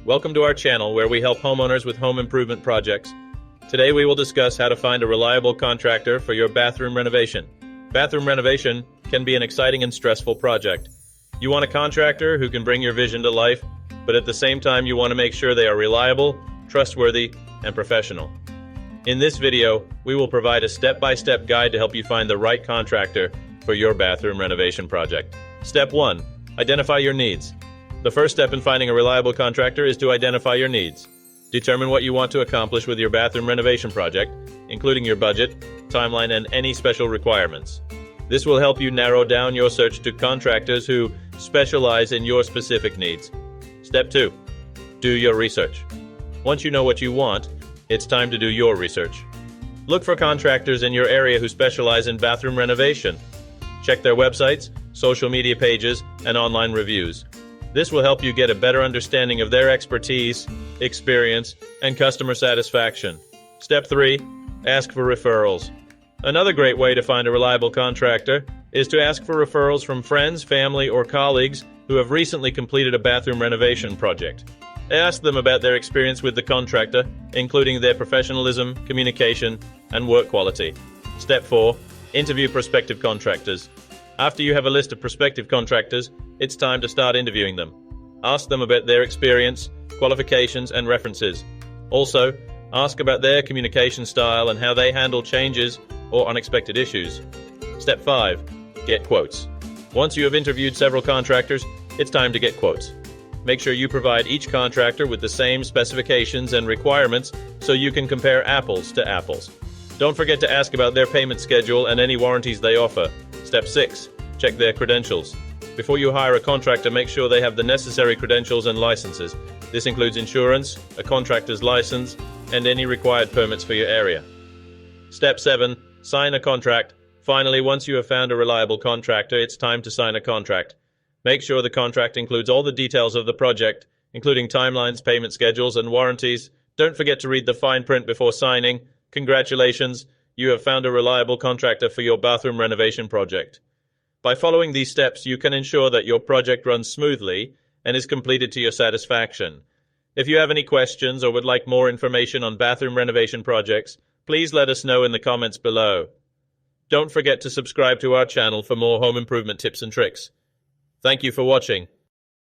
Welcome to our channel where we help homeowners with home improvement projects. Today we will discuss how to find a reliable contractor for your bathroom renovation. Bathroom renovation can be an exciting and stressful project. You want a contractor who can bring your vision to life, but at the same time you want to make sure they are reliable, trustworthy, and professional. In this video, we will provide a step-by-step guide to help you find the right contractor for your bathroom renovation project. Step 1. Identify your needs. The first step in finding a reliable contractor is to identify your needs. Determine what you want to accomplish with your bathroom renovation project, including your budget, timeline, and any special requirements. This will help you narrow down your search to contractors who specialize in your specific needs. Step 2. Do your research. Once you know what you want, it's time to do your research. Look for contractors in your area who specialize in bathroom renovation. Check their websites, social media pages, and online reviews. This will help you get a better understanding of their expertise, experience, and customer satisfaction. Step 3. Ask for referrals. Another great way to find a reliable contractor is to ask for referrals from friends, family, or colleagues who have recently completed a bathroom renovation project. Ask them about their experience with the contractor, including their professionalism, communication, and work quality. Step 4. Interview prospective contractors. After you have a list of prospective contractors, it's time to start interviewing them. Ask them about their experience, qualifications, and references. Also, ask about their communication style and how they handle changes or unexpected issues. Step 5. Get quotes. Once you have interviewed several contractors, it's time to get quotes. Make sure you provide each contractor with the same specifications and requirements so you can compare apples to apples. Don't forget to ask about their payment schedule and any warranties they offer. Step 6. Check their credentials. Before you hire a contractor, make sure they have the necessary credentials and licenses. This includes insurance, a contractor's license, and any required permits for your area. Step 7. Sign a contract. Finally, once you have found a reliable contractor, it's time to sign a contract. Make sure the contract includes all the details of the project, including timelines, payment schedules, and warranties. Don't forget to read the fine print before signing. Congratulations, you have found a reliable contractor for your bathroom renovation project. By following these steps, you can ensure that your project runs smoothly and is completed to your satisfaction. If you have any questions or would like more information on bathroom renovation projects, please let us know in the comments below. Don't forget to subscribe to our channel for more home improvement tips and tricks. Thank you for watching.